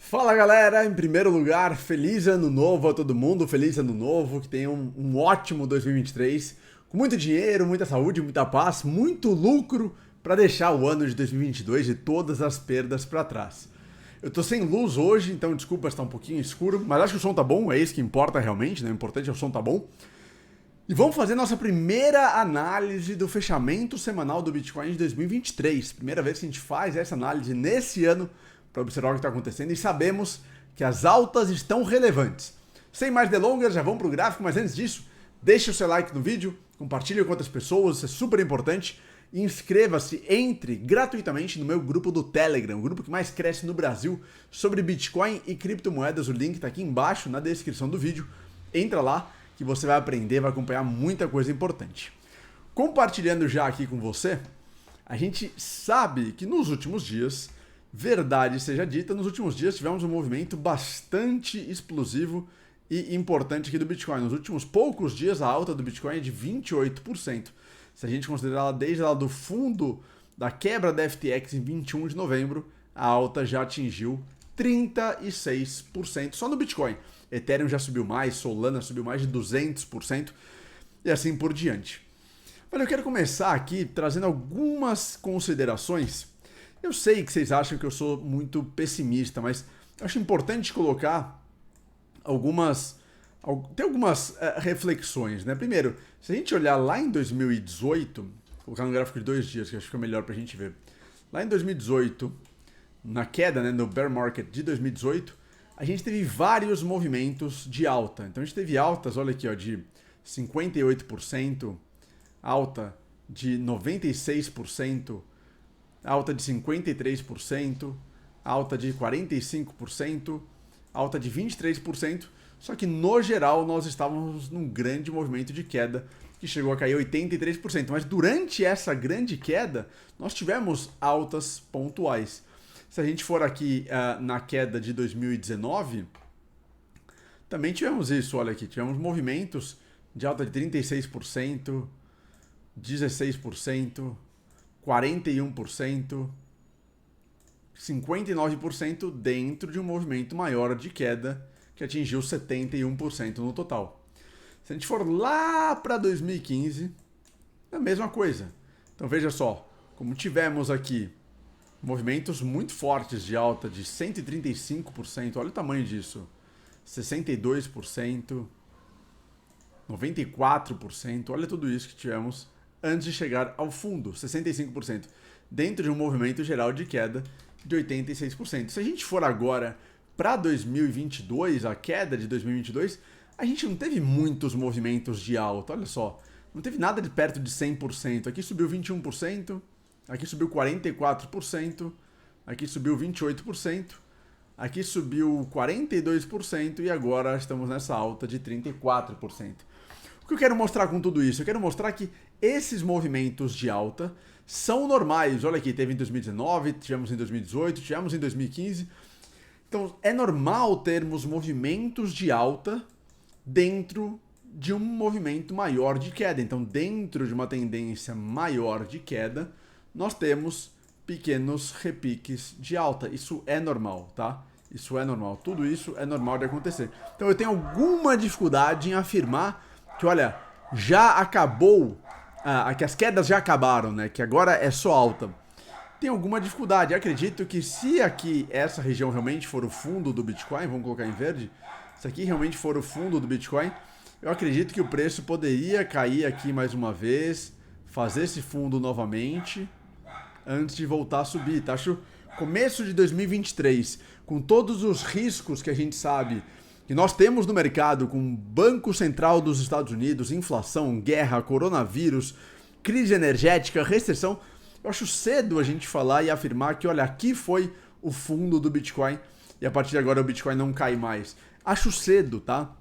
Fala galera, em primeiro lugar, feliz ano novo a todo mundo, feliz ano novo, que tenham um ótimo 2023, com muito dinheiro, muita saúde, muita paz, muito lucro para deixar o ano de 2022 e todas as perdas para trás. Eu tô sem luz hoje, então desculpa estar um pouquinho escuro, mas acho que o som tá bom, é isso que importa realmente, né? O importante é o som tá bom. E vamos fazer nossa primeira análise do fechamento semanal do Bitcoin de 2023. Primeira vez que a gente faz essa análise nesse ano para observar o que está acontecendo e sabemos que as altas estão relevantes. Sem mais delongas, já vamos para o gráfico, mas antes disso, deixe o seu like no vídeo, compartilhe com outras pessoas, isso é super importante. E inscreva-se, entre gratuitamente no meu grupo do Telegram, o grupo que mais cresce no Brasil sobre Bitcoin e criptomoedas. O link está aqui embaixo na descrição do vídeo. Entra lá que você vai aprender, vai acompanhar muita coisa importante. Compartilhando já aqui com você, a gente sabe que nos últimos dias, verdade seja dita, nos últimos dias tivemos um movimento bastante explosivo e importante aqui do Bitcoin. Nos últimos poucos dias, a alta do Bitcoin é de 28%. Se a gente considerar ela desde lá do fundo da quebra da FTX em 21 de novembro, a alta já atingiu 36% só no Bitcoin. Ethereum já subiu mais, Solana subiu mais de 200% e assim por diante. Olha, eu quero começar aqui trazendo algumas considerações. Eu sei que vocês acham que eu sou muito pessimista, mas eu acho importante colocar algumas reflexões, né? Primeiro, se a gente olhar lá em 2018, vou colocar no gráfico de 2 dias, que acho que fica melhor para a gente ver. Lá em 2018, na queda, né, no bear market de 2018, a gente teve vários movimentos de alta. Então a gente teve altas, olha aqui, ó, de 58%, alta de 96%, alta de 53%, alta de 45%, alta de 23%. Só que no geral nós estávamos num grande movimento de queda que chegou a cair 83%. Mas durante essa grande queda, nós tivemos altas pontuais. Se a gente for aqui na queda de 2019, também tivemos isso, olha aqui, tivemos movimentos de alta de 36%, 16%, 41%, 59% dentro de um movimento maior de queda que atingiu 71% no total. Se a gente for lá para 2015, é a mesma coisa. Então veja só, como tivemos aqui movimentos muito fortes de alta de 135%, olha o tamanho disso, 62%, 94%, olha tudo isso que tivemos antes de chegar ao fundo, 65%, dentro de um movimento geral de queda de 86%. Se a gente for agora para 2022, a queda de 2022, a gente não teve muitos movimentos de alta, olha só, não teve nada de perto de 100%, aqui subiu 21%, aqui subiu 44%, aqui subiu 28%, aqui subiu 42% e agora estamos nessa alta de 34%. O que eu quero mostrar com tudo isso? Eu quero mostrar que esses movimentos de alta são normais. Olha aqui, teve em 2019, tivemos em 2018, tivemos em 2015. Então é normal termos movimentos de alta dentro de um movimento maior de queda. Então dentro de uma tendência maior de queda, nós temos pequenos repiques de alta. Isso é normal, tá? Isso é normal. Tudo isso é normal de acontecer. Então eu tenho alguma dificuldade em afirmar que, olha, já acabou, que as quedas já acabaram, né? Que agora é só alta. Tem alguma dificuldade. Eu acredito que se aqui essa região realmente for o fundo do Bitcoin, vamos colocar em verde, se aqui realmente for o fundo do Bitcoin, eu acredito que o preço poderia cair aqui mais uma vez, fazer esse fundo novamente, antes de voltar a subir, tá? Acho começo de 2023, com todos os riscos que a gente sabe que nós temos no mercado, com Banco Central dos Estados Unidos, inflação, guerra, coronavírus, crise energética, recessão, eu acho cedo a gente falar e afirmar que, olha, aqui foi o fundo do Bitcoin e a partir de agora o Bitcoin não cai mais. Acho cedo, tá?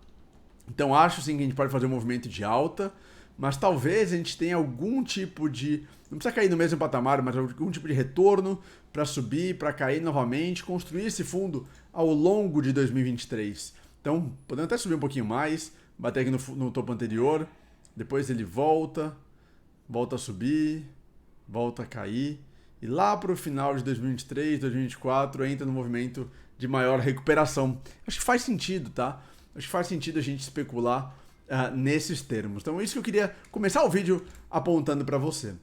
Então acho sim que a gente pode fazer um movimento de alta, mas talvez a gente tenha algum tipo de... Não precisa cair no mesmo patamar, mas algum tipo de retorno para subir, para cair novamente, construir esse fundo ao longo de 2023. Então, podemos até subir um pouquinho mais, bater aqui no topo anterior, depois ele volta a subir, volta a cair, e lá para o final de 2023, 2024, entra no movimento de maior recuperação. Acho que faz sentido, tá? Acho que faz sentido a gente especular nesses termos. Então, isso que eu queria começar o vídeo apontando para você.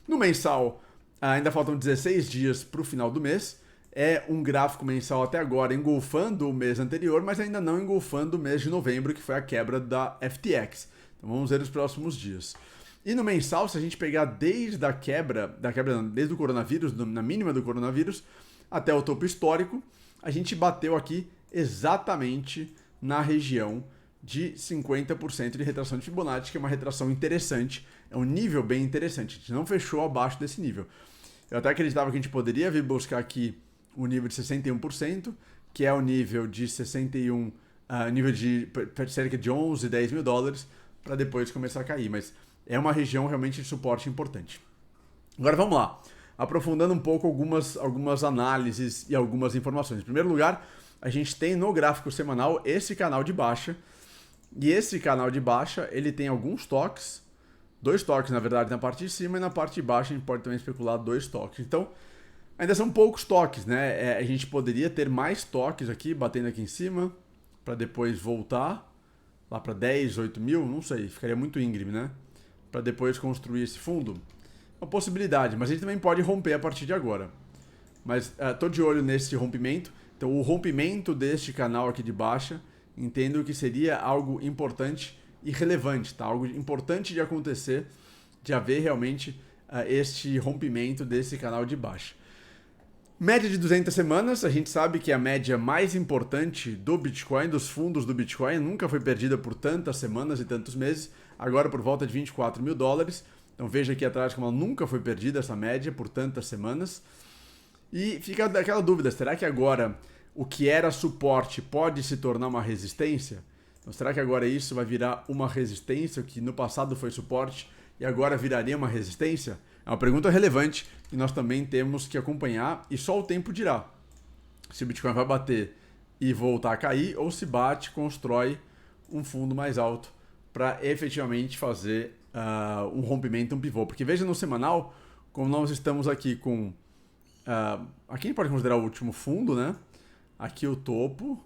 No mensal, ainda faltam 16 dias para o final do mês. É um gráfico mensal até agora engolfando o mês anterior, mas ainda não engolfando o mês de novembro, que foi a quebra da FTX. Então, vamos ver os próximos dias. E no mensal, se a gente pegar desde a quebra desde o coronavírus, na mínima do coronavírus, até o topo histórico, a gente bateu aqui exatamente na região de 50% de retração de Fibonacci, que é uma retração interessante, é um nível bem interessante. A gente não fechou abaixo desse nível. Eu até acreditava que a gente poderia vir buscar aqui o nível de 61%, que é o nível de 61, nível de cerca de 11, 10 mil dólares, para depois começar a cair, mas é uma região realmente de suporte importante. Agora vamos lá, aprofundando um pouco algumas análises e algumas informações. Em primeiro lugar, a gente tem no gráfico semanal esse canal de baixa, e esse canal de baixa ele tem alguns toques, 2 toques na verdade na parte de cima, e na parte de baixo a gente pode também especular 2 toques. Então, ainda são poucos toques, né? A gente poderia ter mais toques aqui, batendo aqui em cima, para depois voltar lá para 10, 8 mil, não sei, ficaria muito íngreme, né? Para depois construir esse fundo. Uma possibilidade, mas a gente também pode romper a partir de agora. Mas tô de olho nesse rompimento. Então o rompimento deste canal aqui de baixa, entendo que seria algo importante e relevante, tá? Algo importante de acontecer, de haver realmente este rompimento desse canal de baixa. Média de 200 semanas, a gente sabe que é a média mais importante do Bitcoin, dos fundos do Bitcoin, nunca foi perdida por tantas semanas e tantos meses, agora por volta de 24 mil dólares. Então veja aqui atrás como ela nunca foi perdida essa média por tantas semanas. E fica aquela dúvida, será que agora o que era suporte pode se tornar uma resistência? Então será que agora isso vai virar uma resistência, o que no passado foi suporte e agora viraria uma resistência? É uma pergunta relevante que nós também temos que acompanhar e só o tempo dirá se o Bitcoin vai bater e voltar a cair ou se bate, constrói um fundo mais alto para efetivamente fazer um rompimento, um pivô. Porque veja no semanal, como nós estamos aqui com... aqui a gente pode considerar o último fundo, né? Aqui o topo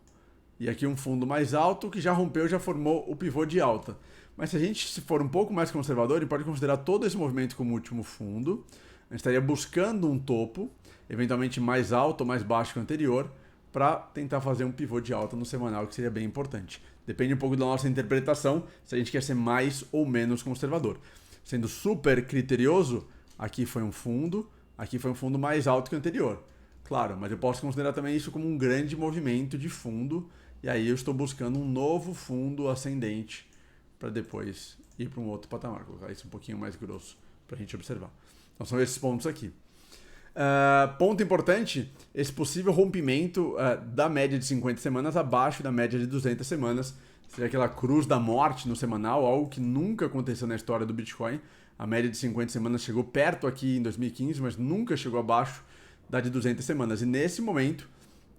e aqui um fundo mais alto que já rompeu, já formou o pivô de alta. Mas se a gente for um pouco mais conservador, a gente pode considerar todo esse movimento como último fundo. A gente estaria buscando um topo, eventualmente mais alto ou mais baixo que o anterior, para tentar fazer um pivô de alta no semanal, que seria bem importante. Depende um pouco da nossa interpretação, se a gente quer ser mais ou menos conservador. Sendo super criterioso, aqui foi um fundo mais alto que o anterior. Claro, mas eu posso considerar também isso como um grande movimento de fundo, e aí eu estou buscando um novo fundo ascendente para depois ir para um outro patamar, colocar isso um pouquinho mais grosso para a gente observar. Então são esses pontos aqui. Ponto importante, esse possível rompimento da média de 50 semanas abaixo da média de 200 semanas, seria aquela cruz da morte no semanal, algo que nunca aconteceu na história do Bitcoin. A média de 50 semanas chegou perto aqui em 2015, mas nunca chegou abaixo da de 200 semanas. E nesse momento,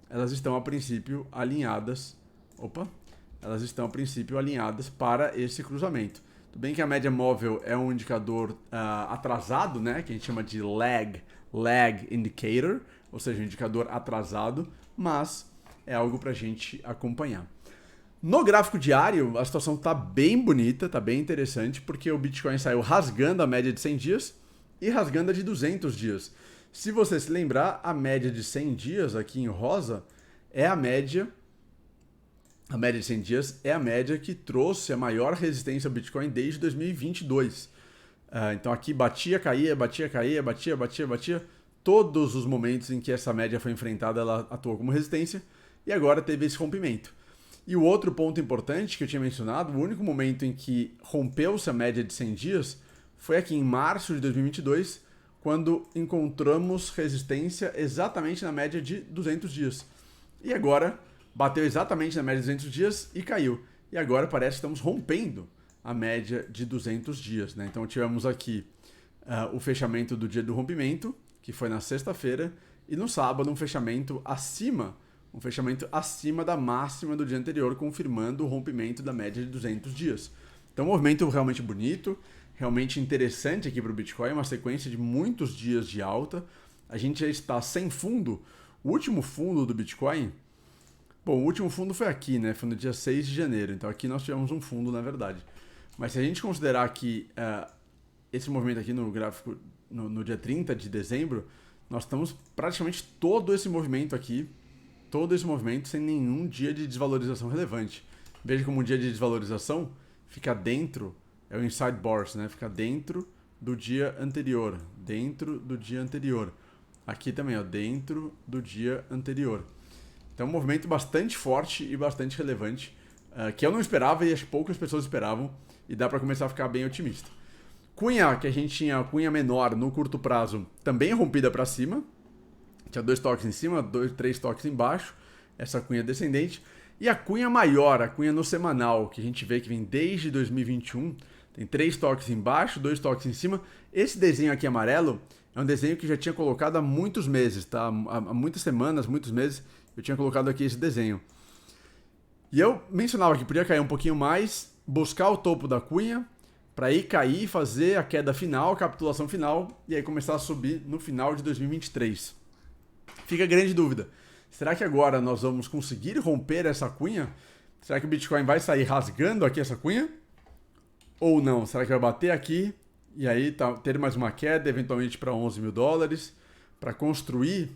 elas estão a princípio alinhadas. Elas estão a princípio alinhadas para esse cruzamento. Tudo bem que a média móvel é um indicador atrasado, né? Que a gente chama de lag indicator, ou seja, um indicador atrasado, mas é algo para a gente acompanhar. No gráfico diário, a situação está bem bonita, está bem interessante, porque o Bitcoin saiu rasgando a média de 100 dias e rasgando a de 200 dias. Se você se lembrar, a média de 100 dias aqui em rosa é a média de 100 dias é a média que trouxe a maior resistência ao Bitcoin desde 2022. Então aqui batia, caía, batia, caía, batia. Todos os momentos em que essa média foi enfrentada, ela atuou como resistência e agora teve esse rompimento. E o outro ponto importante que eu tinha mencionado, o único momento em que rompeu-se a média de 100 dias foi aqui em março de 2022, quando encontramos resistência exatamente na média de 200 dias. E agora bateu exatamente na média de 200 dias e caiu. E agora parece que estamos rompendo a média de 200 dias, né? Então tivemos aqui o fechamento do dia do rompimento, que foi na sexta-feira, e no sábado um fechamento acima da máxima do dia anterior, confirmando o rompimento da média de 200 dias. Então um movimento realmente bonito, realmente interessante aqui para o Bitcoin, uma sequência de muitos dias de alta. A gente já está sem fundo. O último fundo do Bitcoin Bom, o último fundo foi aqui, né? Foi no dia 6 de janeiro. Então aqui nós tivemos um fundo, na verdade. Mas se a gente considerar que esse movimento aqui no gráfico no dia 30 de dezembro, nós estamos praticamente todo esse movimento aqui, todo esse movimento sem nenhum dia de desvalorização relevante. Veja como um dia de desvalorização fica dentro, é o inside bars, né? Fica dentro do dia anterior, dentro do dia anterior. Aqui também, ó, dentro do dia anterior. Então, um movimento bastante forte e bastante relevante, que eu não esperava e acho que poucas pessoas esperavam, e dá para começar a ficar bem otimista. Cunha, que a gente tinha cunha menor no curto prazo, também rompida para cima. Tinha 2 toques em cima, 3 toques embaixo, essa cunha descendente. E a cunha maior, a cunha no semanal, que a gente vê que vem desde 2021, tem 3 toques embaixo, 2 toques em cima. Esse desenho aqui amarelo é um desenho que já tinha colocado há muitos meses, tá? Há muitas semanas, muitos meses, eu tinha colocado aqui esse desenho. E eu mencionava que podia cair um pouquinho mais, buscar o topo da cunha, para aí cair, fazer a queda final, a capitulação final, e aí começar a subir no final de 2023. Fica a grande dúvida. Será que agora nós vamos conseguir romper essa cunha? Será que o Bitcoin vai sair rasgando aqui essa cunha? Ou não? Será que vai bater aqui e aí ter mais uma queda, eventualmente para 11 mil dólares, para construir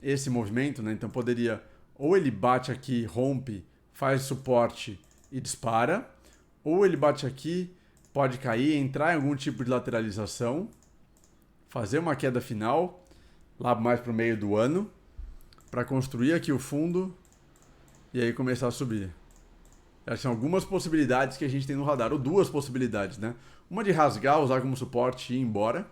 esse movimento, né? Então poderia, ou ele bate aqui, rompe, faz suporte e dispara, ou ele bate aqui, pode cair, entrar em algum tipo de lateralização, fazer uma queda final, lá mais para o meio do ano, para construir aqui o fundo e aí começar a subir. Essas são algumas possibilidades que a gente tem no radar, ou 2 possibilidades, né? Uma de rasgar, usar como suporte e ir embora.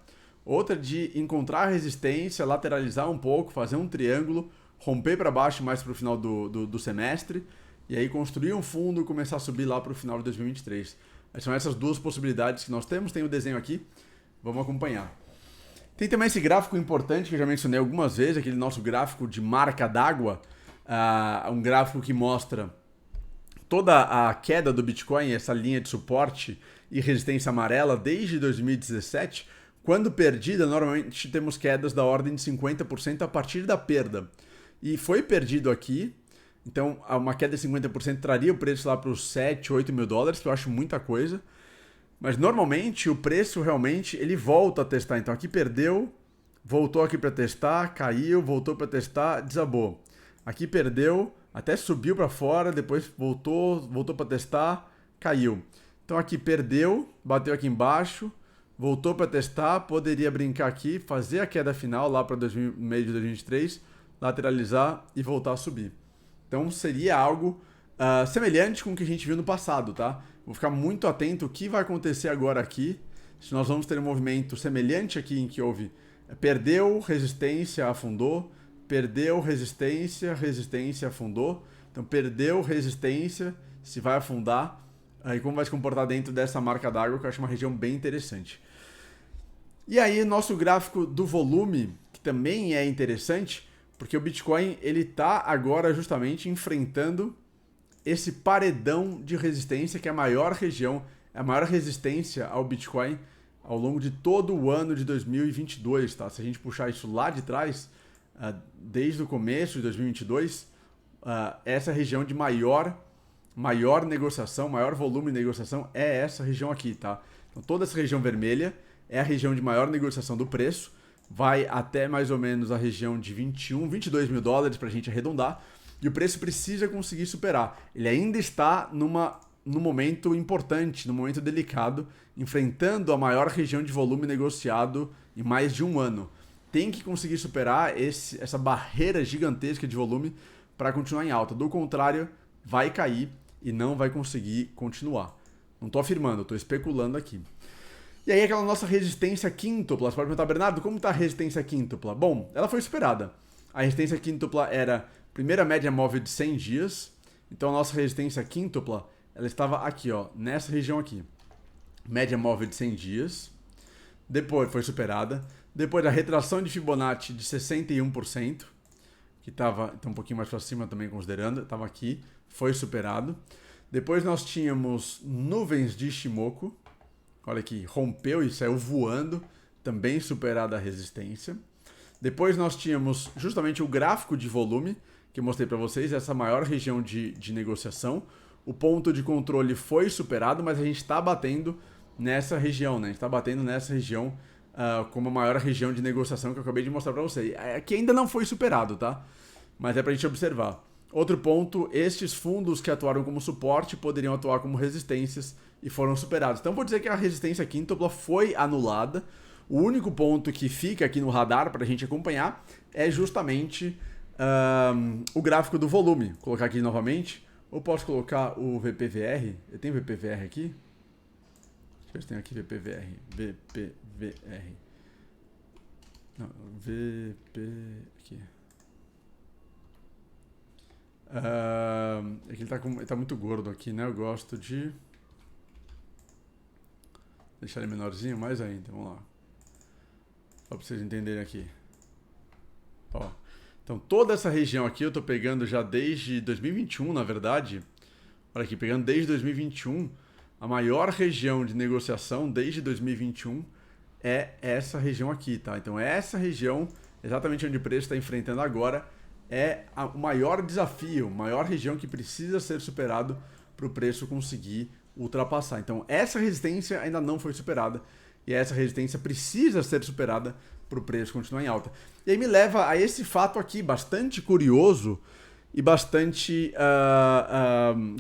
Outra de encontrar resistência, lateralizar um pouco, fazer um triângulo, romper para baixo mais para o final do semestre, e aí construir um fundo e começar a subir lá para o final de 2023. São essas 2 possibilidades que nós temos. Tem o desenho aqui, vamos acompanhar. Tem também esse gráfico importante que eu já mencionei algumas vezes, aquele nosso gráfico de marca d'água, um gráfico que mostra toda a queda do Bitcoin, essa linha de suporte e resistência amarela desde 2017. Quando perdida, normalmente temos quedas da ordem de 50% a partir da perda. E foi perdido aqui, então uma queda de 50% traria o preço lá para os 7, 8 mil dólares, que eu acho muita coisa. Mas normalmente o preço realmente ele volta a testar. Então aqui perdeu, voltou aqui para testar, caiu, voltou para testar, desabou. Aqui perdeu, até subiu para fora, depois voltou para testar, caiu. Então aqui perdeu, bateu aqui embaixo, voltou para testar, poderia brincar aqui, fazer a queda final lá para meio de 2023, lateralizar e voltar a subir. Então seria algo semelhante com o que a gente viu no passado, tá? Vou ficar muito atento o que vai acontecer agora aqui, se nós vamos ter um movimento semelhante aqui em que houve perdeu, resistência, afundou, perdeu, resistência, resistência, afundou. Então perdeu, resistência, se vai afundar, aí como vai se comportar dentro dessa marca d'água, que eu acho uma região bem interessante. E aí nosso gráfico do volume, que também é interessante, porque o Bitcoin ele está agora justamente enfrentando esse paredão de resistência, que é a maior região, a maior resistência ao Bitcoin ao longo de todo o ano de 2022, tá? Se a gente puxar isso lá de trás, desde o começo de 2022, essa região de maior negociação, maior volume de negociação é essa região aqui, tá? Então toda essa região vermelha é a região de maior negociação do preço, vai até mais ou menos a região de 21, 22 mil dólares para a gente arredondar, e o preço precisa conseguir superar. Ele ainda está num momento importante, num momento delicado, enfrentando a maior região de volume negociado em mais de um ano. Tem que conseguir superar essa barreira gigantesca de volume para continuar em alta. Do contrário, vai cair e não vai conseguir continuar. Não estou afirmando, estou especulando aqui. E aí aquela nossa resistência quíntupla. Você pode perguntar, Bernardo, como está a resistência quíntupla? Bom, ela foi superada. A resistência quíntupla era primeira média móvel de 100 dias. Então a nossa resistência quíntupla, ela estava aqui, ó, nessa região aqui. Média móvel de 100 dias. Depois foi superada. Depois a retração de Fibonacci de 61%, que estava um pouquinho mais para cima também considerando, estava aqui, foi superado. Depois nós tínhamos nuvens de Ishimoku, olha aqui, rompeu e saiu voando, também superada a resistência. Depois nós tínhamos justamente o gráfico de volume, que eu mostrei para vocês, essa maior região de negociação. O ponto de controle foi superado, mas a gente está batendo nessa região, né? A gente está batendo nessa região como a maior região de negociação que eu acabei de mostrar para vocês. Aqui ainda não foi superado, tá? Mas é para a gente observar. Outro ponto, estes fundos que atuaram como suporte poderiam atuar como resistências e foram superados. Então vou dizer que a resistência quíntupla foi anulada. O único ponto que fica aqui no radar para a gente acompanhar é justamente o gráfico do volume. Vou colocar aqui novamente. Ou posso colocar o VPVR? Eu tenho VPVR aqui? Deixa eu ver se tem aqui VPVR. VPVR. Não, VP... aqui. É que ele tá muito gordo aqui, né? Eu gosto de deixar ele menorzinho, mais ainda. Vamos lá. Só pra vocês entenderem aqui. Ó. Então toda essa região aqui eu tô pegando já desde 2021, na verdade. Olha aqui, pegando desde 2021. A maior região de negociação desde 2021 é essa região aqui, tá? Então essa região, exatamente onde o preço está enfrentando agora, é o maior desafio, a maior região que precisa ser superado para o preço conseguir ultrapassar. Então essa resistência ainda não foi superada e essa resistência precisa ser superada para o preço continuar em alta. E aí me leva a esse fato aqui bastante curioso e bastante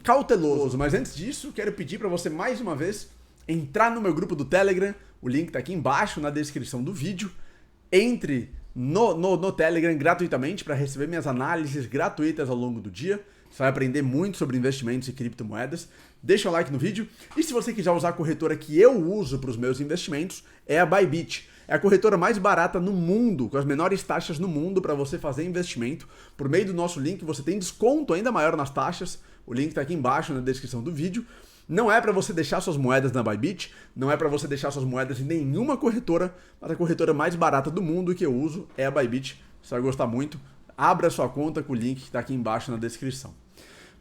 cauteloso. Mas antes disso, quero pedir para você mais uma vez entrar no meu grupo do Telegram. O link está aqui embaixo na descrição do vídeo. Entre no Telegram gratuitamente para receber minhas análises gratuitas ao longo do dia. Você vai aprender muito sobre investimentos e criptomoedas. Deixa o like no vídeo. E se você quiser usar a corretora que eu uso para os meus investimentos, é a Bybit. É a corretora mais barata no mundo, com as menores taxas no mundo para você fazer investimento. Por meio do nosso link você tem desconto ainda maior nas taxas. O link está aqui embaixo na descrição do vídeo. Não é para você deixar suas moedas na Bybit, não é para você deixar suas moedas em nenhuma corretora, mas a corretora mais barata do mundo que eu uso é a Bybit. Você vai gostar muito. Abra sua conta com o link que está aqui embaixo na descrição.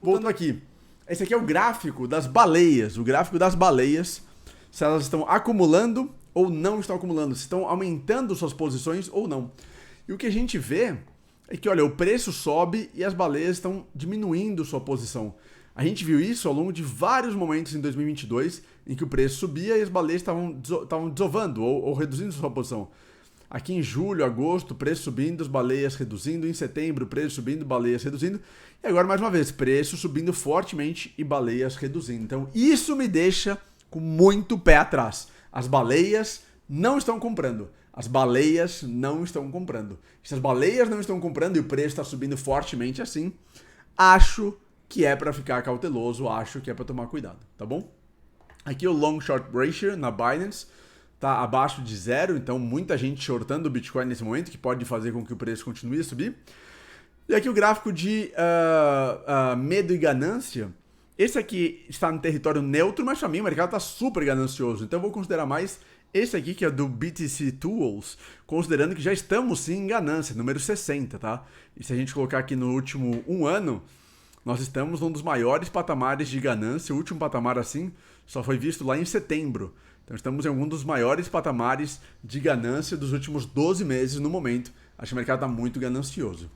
Voltando aqui, esse aqui é o gráfico das baleias. O gráfico das baleias, se elas estão acumulando ou não estão acumulando, se estão aumentando suas posições ou não. E o que a gente vê é que, olha, o preço sobe e as baleias estão diminuindo sua posição. A gente viu isso ao longo de vários momentos em 2022, em que o preço subia e as baleias estavam desovando ou reduzindo sua posição. Aqui em julho, agosto, preço subindo, as baleias reduzindo. Em setembro, preço subindo, baleias reduzindo. E agora, mais uma vez, preço subindo fortemente e baleias reduzindo. Então, isso me deixa com muito pé atrás. As baleias não estão comprando. As baleias não estão comprando. Se as baleias não estão comprando e o preço está subindo fortemente assim, acho que é para ficar cauteloso, acho que é para tomar cuidado, tá bom? Aqui o long short ratio na Binance tá abaixo de 0, então muita gente shortando o Bitcoin nesse momento, que pode fazer com que o preço continue a subir. E aqui o gráfico de medo e ganância. Esse aqui está no território neutro, mas para mim o mercado está super ganancioso, então eu vou considerar mais esse aqui, que é do BTC Tools, considerando que já estamos sim em ganância, número 60, tá? E se a gente colocar aqui no último 1 ano, nós estamos num dos maiores patamares de ganância. O último patamar assim só foi visto lá em setembro. Então estamos em algum dos maiores patamares de ganância dos últimos 12 meses no momento. Acho que o mercado está muito ganancioso.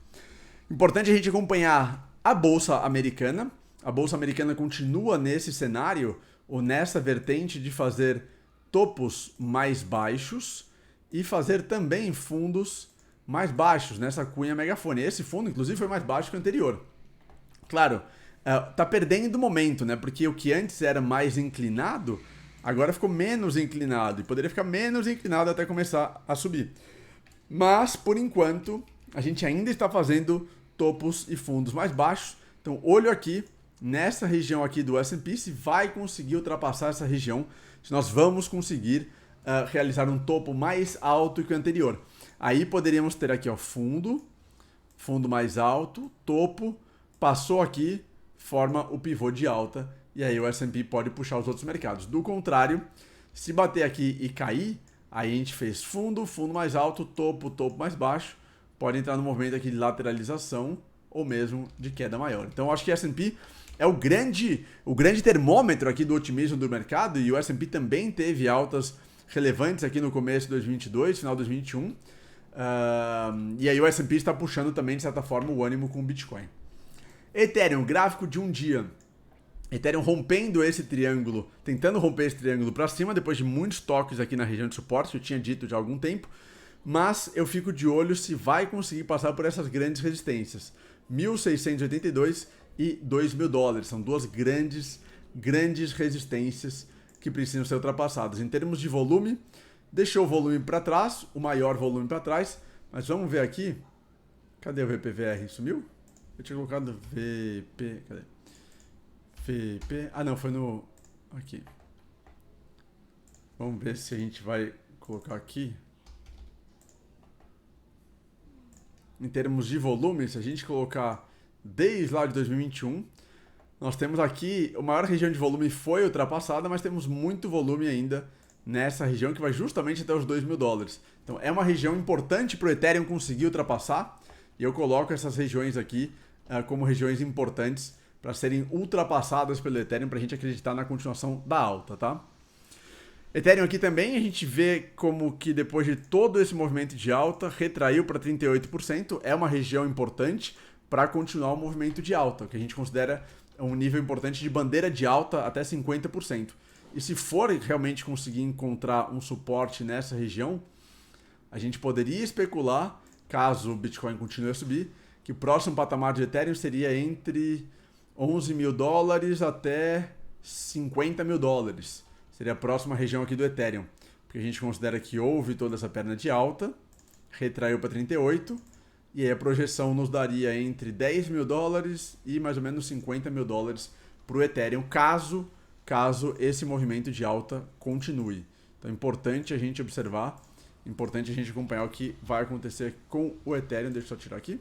Importante a gente acompanhar a Bolsa Americana. A Bolsa Americana continua nesse cenário, ou nessa vertente de fazer topos mais baixos e fazer também fundos mais baixos nessa cunha megafone. Esse fundo, inclusive, foi mais baixo que o anterior. Claro, tá perdendo momento, né? Porque o que antes era mais inclinado, agora ficou menos inclinado. E poderia ficar menos inclinado até começar a subir. Mas, por enquanto, a gente ainda está fazendo topos e fundos mais baixos. Então, olho aqui nessa região aqui do S&P, se vai conseguir ultrapassar essa região, se nós vamos conseguir realizar um topo mais alto que o anterior. Aí poderíamos ter aqui, ó, fundo mais alto, topo, passou aqui, forma o pivô de alta, e aí o S&P pode puxar os outros mercados. Do contrário, se bater aqui e cair, aí a gente fez fundo mais alto, topo mais baixo, pode entrar no movimento aqui de lateralização ou mesmo de queda maior. Então eu acho que o S&P é o grande termômetro aqui do otimismo do mercado, e o S&P também teve altas relevantes aqui no começo de 2022, final de 2021. E aí o S&P está puxando também, de certa forma, o ânimo com o Bitcoin. Ethereum, gráfico de um dia. Ethereum rompendo esse triângulo, tentando romper esse triângulo para cima, depois de muitos toques aqui na região de suporte, que eu tinha dito já há algum tempo. Mas eu fico de olho se vai conseguir passar por essas grandes resistências. 1.682 e 2.000 dólares. São duas grandes resistências que precisam ser ultrapassadas. Em termos de volume, deixou o volume para trás, o maior volume para trás. Mas vamos ver aqui. Cadê o VPVR? Sumiu? Eu tinha colocado VP... Cadê? VP... Ah, não, foi no... Aqui. Vamos ver se a gente vai colocar aqui. Em termos de volume, se a gente colocar desde lá de 2021, nós temos aqui, a maior região de volume foi ultrapassada, mas temos muito volume ainda nessa região que vai justamente até os 2.000 dólares. Então é uma região importante para o Ethereum conseguir ultrapassar, e eu coloco essas regiões aqui como regiões importantes para serem ultrapassadas pelo Ethereum, para a gente acreditar na continuação da alta, tá? Ethereum aqui também, a gente vê como que depois de todo esse movimento de alta, retraiu para 38%, é uma região importante para continuar o movimento de alta, que a gente considera um nível importante de bandeira de alta até 50%. E se for realmente conseguir encontrar um suporte nessa região, a gente poderia especular, caso o Bitcoin continue a subir, que o próximo patamar de Ethereum seria entre 11.000 dólares até 50.000 dólares. Seria a próxima região aqui do Ethereum, porque a gente considera que houve toda essa perna de alta, retraiu para 38, e aí a projeção nos daria entre 10.000 dólares e mais ou menos 50.000 dólares para o Ethereum, caso esse movimento de alta continue. Então é importante a gente observar, importante a gente acompanhar o que vai acontecer com o Ethereum. Deixa eu só tirar aqui.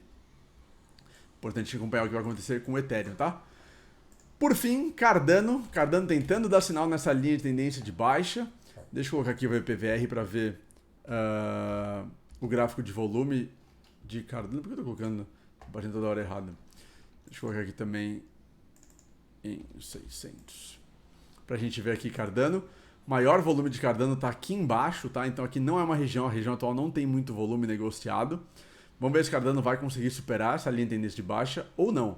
Importante acompanhar o que vai acontecer com o Ethereum, tá? Por fim, Cardano tentando dar sinal nessa linha de tendência de baixa. Deixa eu colocar aqui o VPVR para ver o gráfico de volume de Cardano. Por que eu estou colocando batendo toda hora errada? Deixa eu colocar aqui também em 600. Para a gente ver aqui Cardano. Maior volume de Cardano está aqui embaixo, tá? Então aqui não é uma região, a região atual não tem muito volume negociado. Vamos ver se Cardano vai conseguir superar essa linha de tendência de baixa ou não.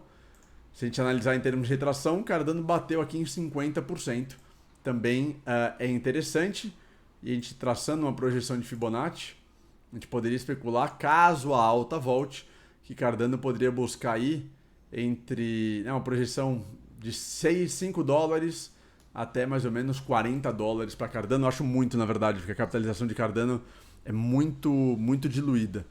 Se a gente analisar em termos de retração, Cardano bateu aqui em 50%. Também é interessante. E a gente traçando uma projeção de Fibonacci, a gente poderia especular, caso a alta volte, que Cardano poderia buscar aí entre uma projeção de 5 dólares até mais ou menos 40 dólares para Cardano. Eu acho muito, na verdade, porque a capitalização de Cardano é muito diluída.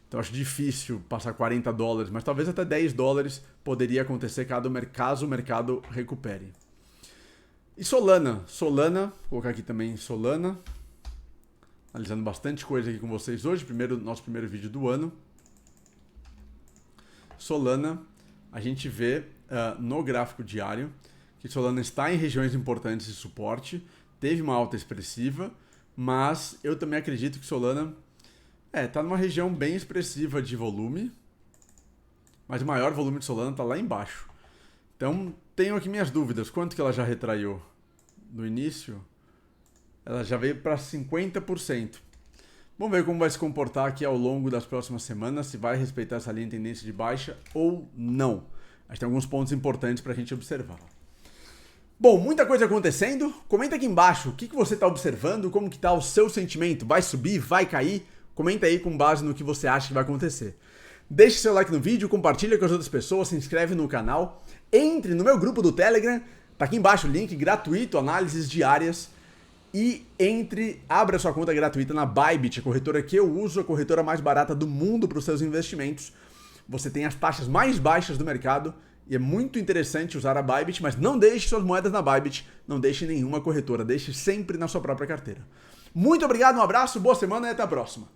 Então acho difícil passar 40 dólares, mas talvez até 10 dólares poderia acontecer caso o mercado recupere. E Solana, vou colocar aqui também Solana, analisando bastante coisa aqui com vocês hoje, nosso primeiro vídeo do ano. Solana, a gente vê no gráfico diário que Solana está em regiões importantes de suporte, teve uma alta expressiva, mas eu também acredito que Solana está numa região bem expressiva de volume, mas o maior volume de Solana está lá embaixo. Então, tenho aqui minhas dúvidas. Quanto que ela já retraiu no início? Ela já veio para 50%. Vamos ver como vai se comportar aqui ao longo das próximas semanas, se vai respeitar essa linha de tendência de baixa ou não. Acho que tem alguns pontos importantes para a gente observar. Bom, muita coisa acontecendo. Comenta aqui embaixo o que você está observando, como que está o seu sentimento. Vai subir? Vai cair? Comenta aí com base no que você acha que vai acontecer. Deixe seu like no vídeo, compartilha com as outras pessoas, se inscreve no canal, entre no meu grupo do Telegram, tá aqui embaixo o link gratuito, análises diárias, e abra sua conta gratuita na Bybit, a corretora que eu uso, a corretora mais barata do mundo para os seus investimentos. Você tem as taxas mais baixas do mercado e é muito interessante usar a Bybit, mas não deixe suas moedas na Bybit, não deixe em nenhuma corretora, deixe sempre na sua própria carteira. Muito obrigado, um abraço, boa semana e até a próxima.